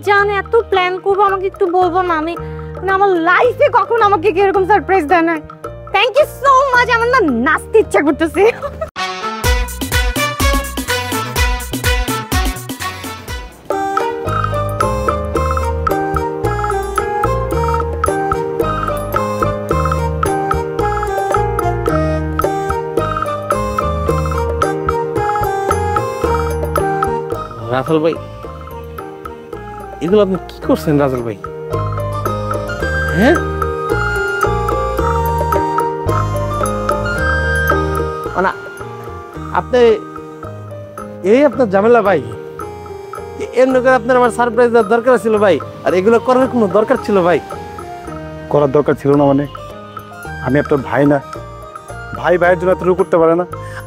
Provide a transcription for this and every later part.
জান এত প্ল্যান করবো আমাকে একটু বলবো না? আমি আমার লাইফে কখনো আমাকে এরকম সারপ্রাইজ দেয় না। Thank you so much. আমার না নাচতে ইচ্ছা করতেছে। রাসেল ভাই, এগুলো আপনি কি করছেন রাসেল ভাই? হ্যাঁ, মানে আপনি এই আপনার ঝামেলা ভাই, এমনি করে আপনার আমার সারপ্রাইজ দেওয়ার দরকার ছিল ভাই, আর এগুলো করার কোনো দরকার ছিল ভাই? করার দরকার ছিল না মানে? আমি আপনার ভাই না? ভাই ভাইয়ের জন্য এতটুকু করতে পারে না?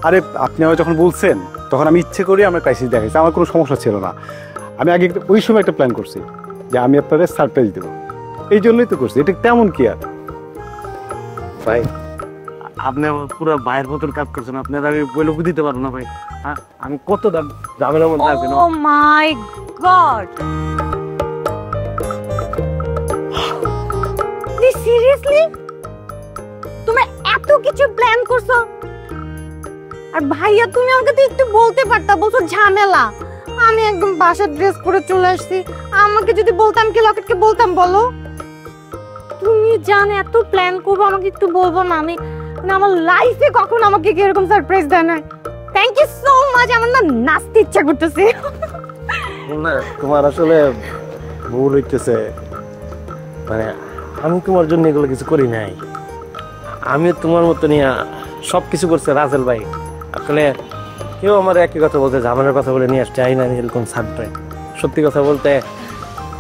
আরে আপনি আমার যখন বলছেন তখন আমি ইচ্ছে করি আমার ক্রাইসিস দেখাইছি, আমার কোনো সমস্যা ছিল না। আমি আগে ওই সময় একটা প্ল্যান করছি যে আমি আপনাদের সারপ্রাইজ দেবো, এই জন্যই তো করছি। এটা তেমন কি আর ভাই, আপনি পুরো ভাইয়ের মতন কাজ করছেন, আপনার আমি বলে বুঝতে পারবো না ভাই। হ্যাঁ, আমি কত ঝামেলার মধ্যে আছি। ও মাই গড, সিরিয়াসলি তুমি এত কিছু প্ল্যান করছো? আর ভাইয়া তুমি আমাকে তো একটু বলতে পারতা, বলছো ঝামেলা। আমি একদম বাসার ড্রেস পরে চলে আসছি, আমাকে যদি বলতাম কি লকেটকে বলতাম? বলো, তুমি জান এত প্ল্যান করবো আমাকে একটু বলবো না? আমি আমার লাইফে কখনো আমাকে এরকম সারপ্রাইজ দেয় না। Thank you so much. আমার না নাচতে ইচ্ছা করতেছে। না, তোমার আসলে ভুল হইতেছে। মানে আমি তোমার জন্য এগুলো কিছু করি নাই। আমি তোমার মতো নিয়ে সব কিছু করছে রাসেল ভাই। আসলে কেউ আমার একই কথা বলতে, ঝামেলার কথা বলে নিয়ে আসছে, না এরকম সারপ্রাইজ। সত্যি কথা বলতে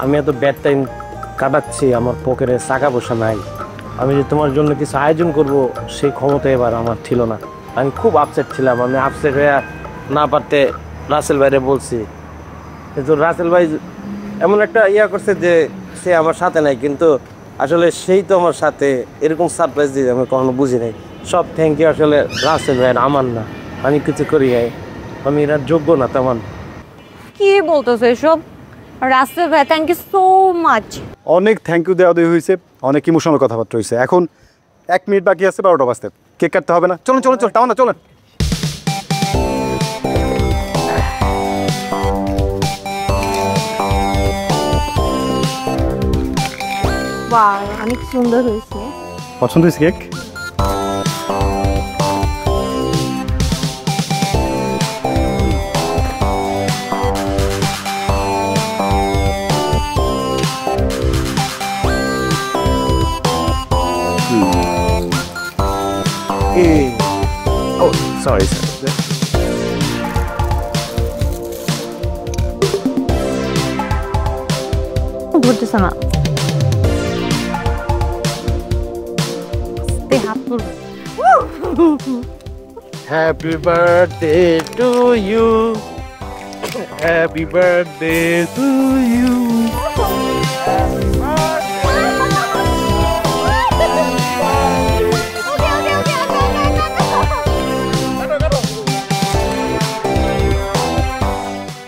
আমি এত ব্যাড টাইম কাটাচ্ছি, আমার পকেটে টাকা পয়সা নাই। আমি যে তোমার জন্য কিছু আয়োজন করব সেই ক্ষমতা এবার আমার ছিল না। আমি খুব আপসেট ছিলাম। আমি আপসেট হয়ে না পারতে রাসেল ভাইরে বলছি, কিন্তু রাসেল ভাই এমন একটা করছে যে সে আমার সাথে নাই, কিন্তু আসলে সেই তো আমার সাথে। এরকম সারপ্রাইজ দিয়ে আমি কখনো বুঝি নাই। সব থ্যাংক ইউ আসলে রাসেল ভাইয়ের, আমার না। আমি কিছু করি নাই, আমি এর যোগ্য না তেমন। কি বলতেছো এসব? রাসেল ভাই থ্যাংক ইউ সো মাচ। অনেক থ্যাংক ইউ দেওয়া দেওয়া হয়েছে, অনেক ইমোশনাল কথাবার্তা হয়েছে। এখন 1 মিনিট বাকি আছে 12টা বাজতে। কেক কাটতে হবে না? চলুন চলুন চলুন, তাও না চলেন। বাহ, অনেক সুন্দর হয়েছে। পছন্দ হয়েছে কেক? Oh, sorry, sir. ঘুরতেছে না। Happy birthday to you. Happy birthday to you.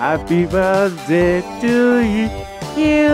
Happy birthday to you.